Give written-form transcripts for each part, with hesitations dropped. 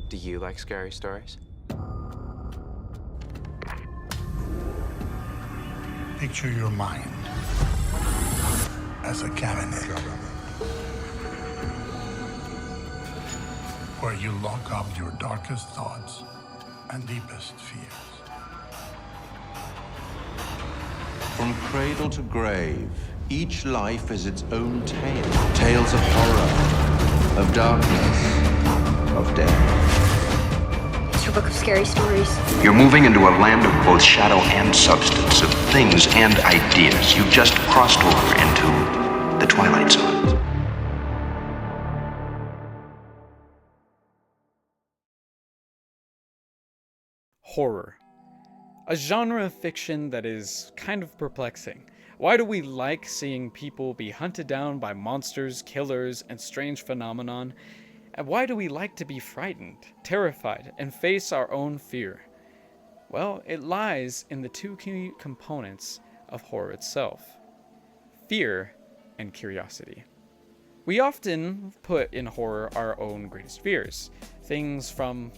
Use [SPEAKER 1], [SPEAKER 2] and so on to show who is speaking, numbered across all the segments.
[SPEAKER 1] Do you like scary stories?
[SPEAKER 2] Picture your mind as a cabinet where you lock up your darkest thoughts and deepest fears.
[SPEAKER 3] From cradle to grave, each life is its own tale. Tales of horror, of darkness, of death.
[SPEAKER 4] It's your book of scary stories.
[SPEAKER 5] You're moving into a land of both shadow and substance, of things and ideas. You've just crossed over into the Twilight Zone.
[SPEAKER 6] Horror. A genre of fiction that is kind of perplexing. Why do we like seeing people be hunted down by monsters, killers, and strange phenomenon? And why do we like to be frightened, terrified, and face our own fear? Well, it lies in the two key components of horror itself: fear and curiosity. We often put in horror our own greatest fears. Things from,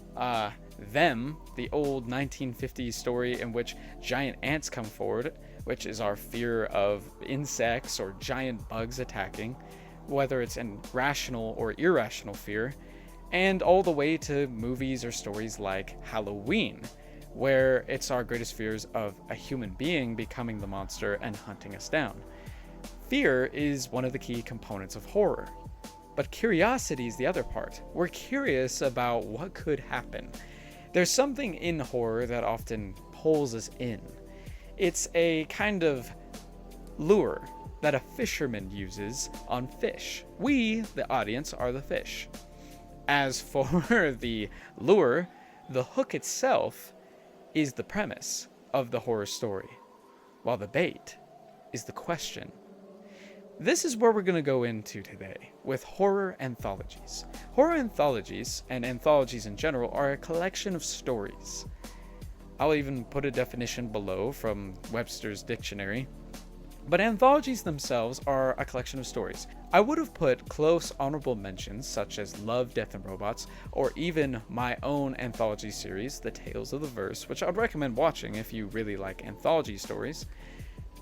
[SPEAKER 6] Them, the old 1950s story in which giant ants come forward, which is our fear of insects or giant bugs attacking, whether it's an rational or irrational fear, and all the way to movies or stories like Halloween, where it's our greatest fears of a human being becoming the monster and hunting us down. Fear is one of the key components of horror, but curiosity is the other part. We're curious about what could happen. There's something in horror that often pulls us in. It's a kind of lure that a fisherman uses on fish. We, the audience, are the fish. As for the lure, the hook itself is the premise of the horror story, while the bait is the question. This is where we're going to go into today, with horror anthologies. Horror anthologies, and anthologies in general, are a collection of stories. I'll even put a definition below from Webster's dictionary. But anthologies themselves are a collection of stories. I would have put close honorable mentions such as Love, Death, and Robots, or even my own anthology series, The Tales of the Verse, which I'd recommend watching if you really like anthology stories.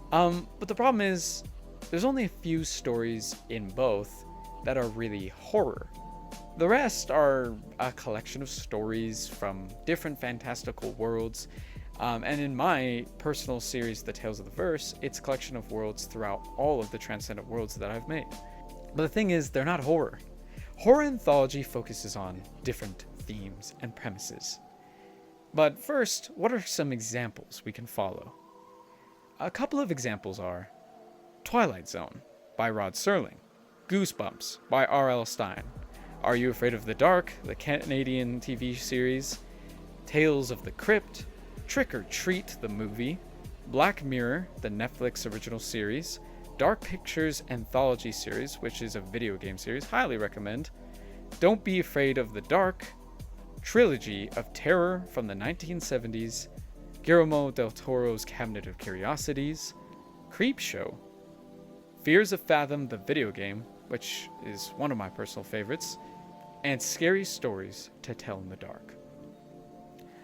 [SPEAKER 6] But the problem is, there's only a few stories in both that are really horror. The rest are a collection of stories from different fantastical worlds. And in my personal series, The Tales of the Verse, it's a collection of worlds throughout all of the Transcendent worlds that I've made. But the thing is, they're not horror. Horror anthology focuses on different themes and premises. But first, what are some examples we can follow? A couple of examples are Twilight Zone by Rod Serling, Goosebumps by R.L. Stine, Are You Afraid of the Dark, the Canadian TV series, Tales of the Crypt, Trick or Treat, the movie, Black Mirror, the Netflix original series, Dark Pictures Anthology series, which is a video game series, highly recommend, Don't Be Afraid of the Dark, Trilogy of Terror from the 1970s, Guillermo del Toro's Cabinet of Curiosities, Creepshow, Fears of Fathom, the video game, which is one of my personal favorites, and Scary Stories to Tell in the Dark.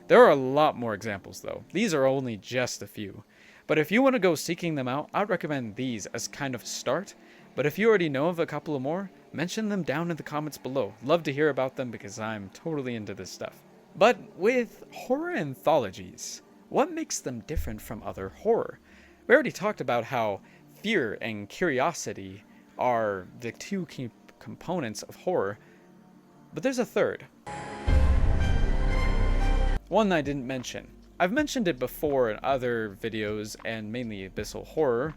[SPEAKER 6] There are a lot more examples though. These are only just a few. But if you want to go seeking them out, I'd recommend these as kind of a start. But if you already know of a couple of more, mention them down in the comments below. Love to hear about them because I'm totally into this stuff. But with horror anthologies, what makes them different from other horror? We already talked about how fear and curiosity are the two key components of horror, but there's a third. One I didn't mention. I've mentioned it before in other videos and mainly abyssal horror,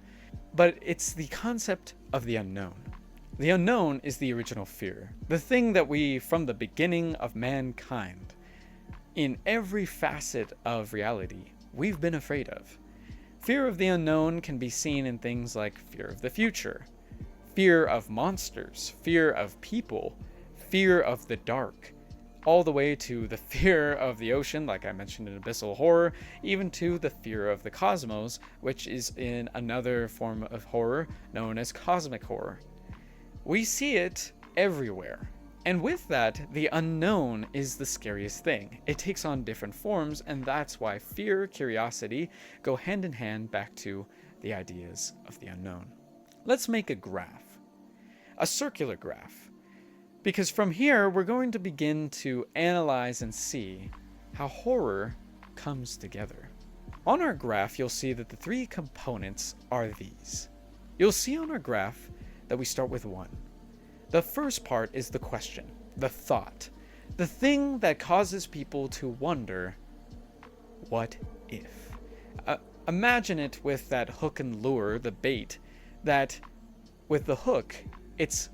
[SPEAKER 6] but it's the concept of the unknown. The unknown is the original fear, the thing that we, from the beginning of mankind, in every facet of reality, we've been afraid of. Fear of the unknown can be seen in things like fear of the future, fear of monsters, fear of people, fear of the dark, all the way to the fear of the ocean, like I mentioned in abyssal horror, even to the fear of the cosmos, which is in another form of horror known as cosmic horror. We see it everywhere. And with that, the unknown is the scariest thing. It takes on different forms, and that's why fear, curiosity go hand in hand back to the ideas of the unknown. Let's make a graph, a circular graph, because from here we're going to begin to analyze and see how horror comes together. On our graph, you'll see that the three components are these. You'll see on our graph that we start with 1. The first part is the question, the thought, the thing that causes people to wonder, what if? Imagine it with that hook and lure, the bait, that with the hook, it's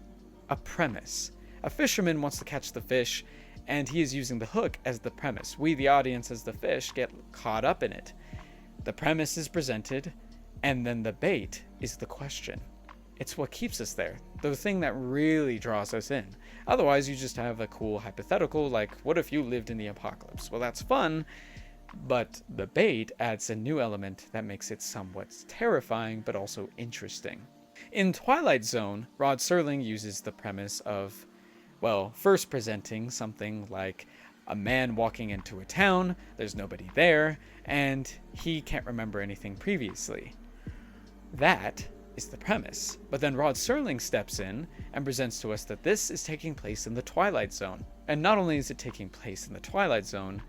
[SPEAKER 6] a premise. A fisherman wants to catch the fish, and he is using the hook as the premise. We, the audience, as the fish, get caught up in it. The premise is presented, and then the bait is the question. It's what keeps us there, the thing that really draws us in. Otherwise, you just have a cool hypothetical like, what if you lived in the apocalypse? Well, that's fun, but the bait adds a new element that makes it somewhat terrifying, but also interesting. In Twilight Zone, Rod Serling uses the premise of, well, first presenting something like a man walking into a town, there's nobody there, and he can't remember anything previously. That is the premise. But then Rod Serling steps in and presents to us that this is taking place in the Twilight Zone. And not only is it taking place in the Twilight Zone,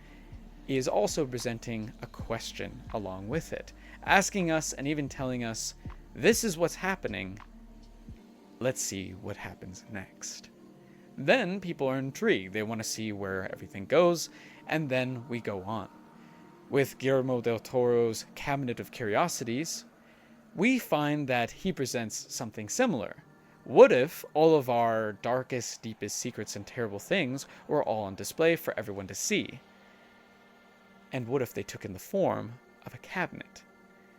[SPEAKER 6] he is also presenting a question along with it, asking us and even telling us, this is what's happening. Let's see what happens next. Then people are intrigued. They want to see where everything goes, and then we go on. With Guillermo del Toro's Cabinet of Curiosities, we find that he presents something similar. What if all of our darkest, deepest secrets and terrible things were all on display for everyone to see? And what if they took in the form of a cabinet?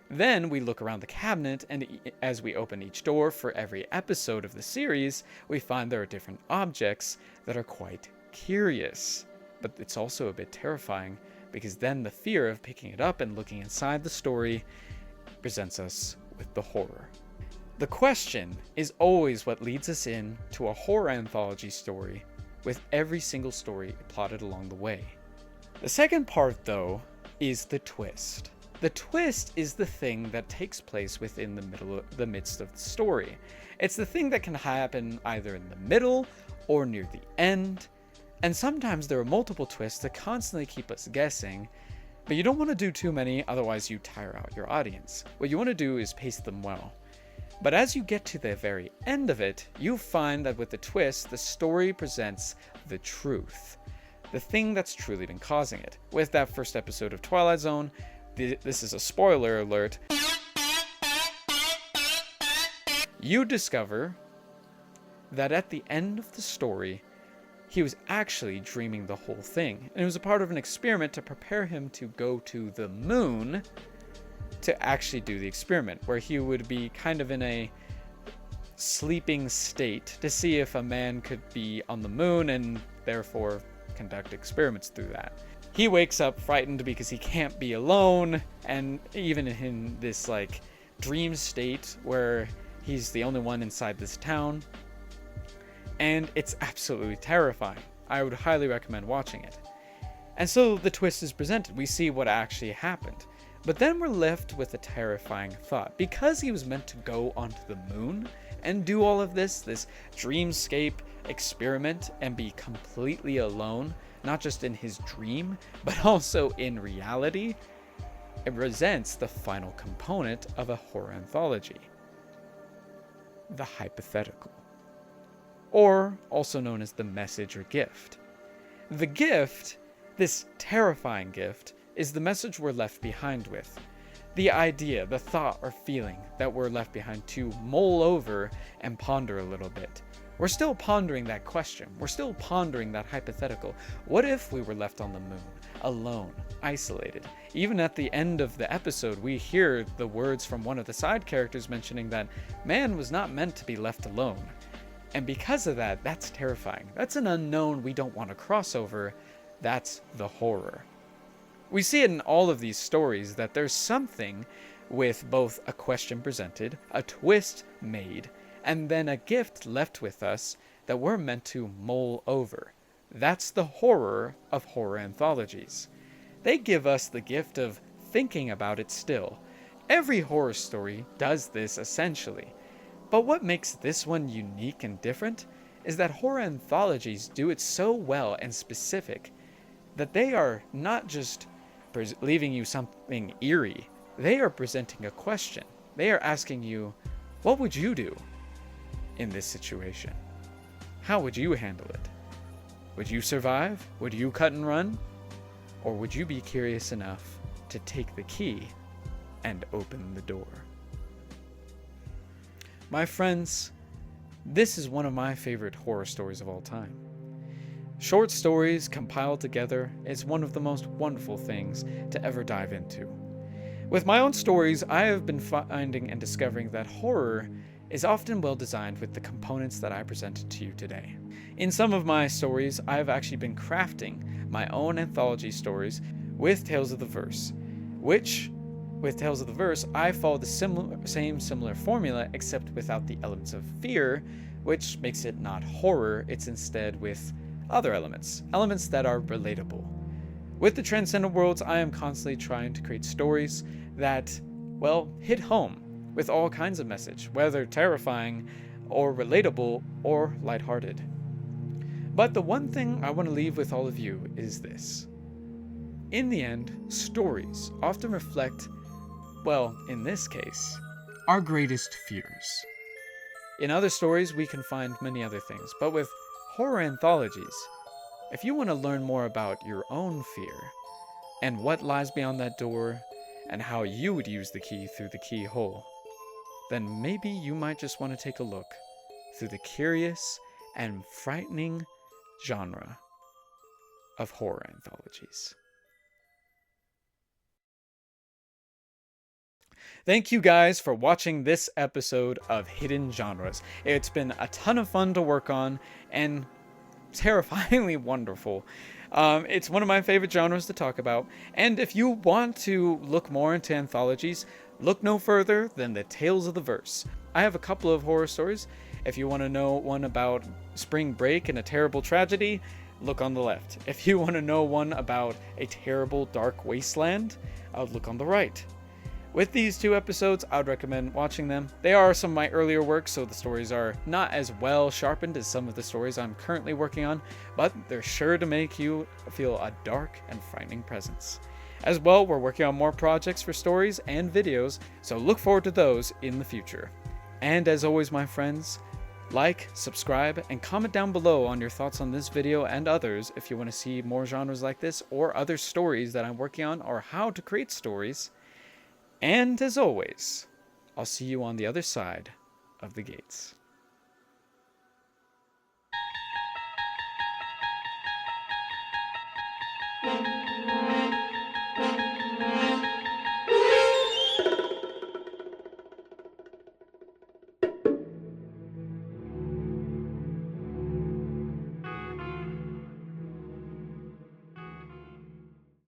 [SPEAKER 6] Then we look around the cabinet, and as we open each door for every episode of the series, we find there are different objects that are quite curious. But it's also a bit terrifying, because then the fear of picking it up and looking inside the story presents us with the horror. The question is always what leads us in to a horror anthology story, with every single story plotted along the way. The second part, though, is the twist. The twist is the thing that takes place within the midst of the story. It's the thing that can happen either in the middle or near the end, and sometimes there are multiple twists that constantly keep us guessing. But you don't want to do too many, otherwise you tire out your audience. What you want to do is pace them well. But as you get to the very end of it, you find that with the twist, the story presents the truth. The thing that's truly been causing it. With that first episode of Twilight Zone, this is a spoiler alert, you discover that at the end of the story, he was actually dreaming the whole thing. And it was a part of an experiment to prepare him to go to the moon to actually do the experiment, where he would be kind of in a sleeping state to see if a man could be on the moon and therefore conduct experiments through that. He wakes up frightened because he can't be alone, and even in this like dream state where he's the only one inside this town. And it's absolutely terrifying. I would highly recommend watching it. And so the twist is presented. We see what actually happened. But then we're left with a terrifying thought. Because he was meant to go onto the moon and do all of this dreamscape experiment and be completely alone, not just in his dream, but also in reality, it presents the final component of a horror anthology. The hypothetical. Or also known as the message or gift. The gift, this terrifying gift, is the message we're left behind with. The idea, the thought or feeling that we're left behind to mull over and ponder a little bit. We're still pondering that question. We're still pondering that hypothetical. What if we were left on the moon, alone, isolated? Even at the end of the episode, we hear the words from one of the side characters mentioning that man was not meant to be left alone. And because of that, that's terrifying. That's an unknown we don't want to cross over. That's the horror. We see it in all of these stories that there's something with both a question presented, a twist made, and then a gift left with us that we're meant to mull over. That's the horror of horror anthologies. They give us the gift of thinking about it still. Every horror story does this essentially. But what makes this one unique and different is that horror anthologies do it so well and specific that they are not just leaving you something eerie, they are presenting a question. They are asking you, what would you do in this situation? How would you handle it? Would you survive? Would you cut and run? Or would you be curious enough to take the key and open the door? My friends, this is one of my favorite horror stories of all time. Short stories compiled together is one of the most wonderful things to ever dive into. With my own stories, I have been finding and discovering that horror is often well designed with the components that I presented to you today. In some of my stories, I have actually been crafting my own anthology stories with Tales of the Verse, which, with Tales of the Verse, I follow the similar formula, except without the elements of fear, which makes it not horror, it's instead with other elements that are relatable. With the Transcendent Worlds, I am constantly trying to create stories that, well, hit home with all kinds of message, whether terrifying or relatable or lighthearted. But the one thing I want to leave with all of you is this. In the end, stories often reflect, well, in this case, our greatest fears. In other stories, we can find many other things, but with horror anthologies, if you want to learn more about your own fear and what lies beyond that door and how you would use the key through the keyhole, then maybe you might just want to take a look through the curious and frightening genre of horror anthologies. Thank you guys for watching this episode of Hidden Genres. It's been a ton of fun to work on and terrifyingly wonderful. It's one of my favorite genres to talk about, and if you want to look more into anthologies, look no further than the Tales of the Verse. I have a couple of horror stories. If you want to know one about spring break and a terrible tragedy, look on the left. If you want to know one about a terrible dark wasteland, I would look on the right. With these two episodes, I would recommend watching them. They are some of my earlier works, so the stories are not as well sharpened as some of the stories I'm currently working on, but they're sure to make you feel a dark and frightening presence. As well, we're working on more projects for stories and videos, so look forward to those in the future. And as always, my friends, like, subscribe, and comment down below on your thoughts on this video and others if you want to see more genres like this or other stories that I'm working on or how to create stories. And as always, I'll see you on the other side of the gates.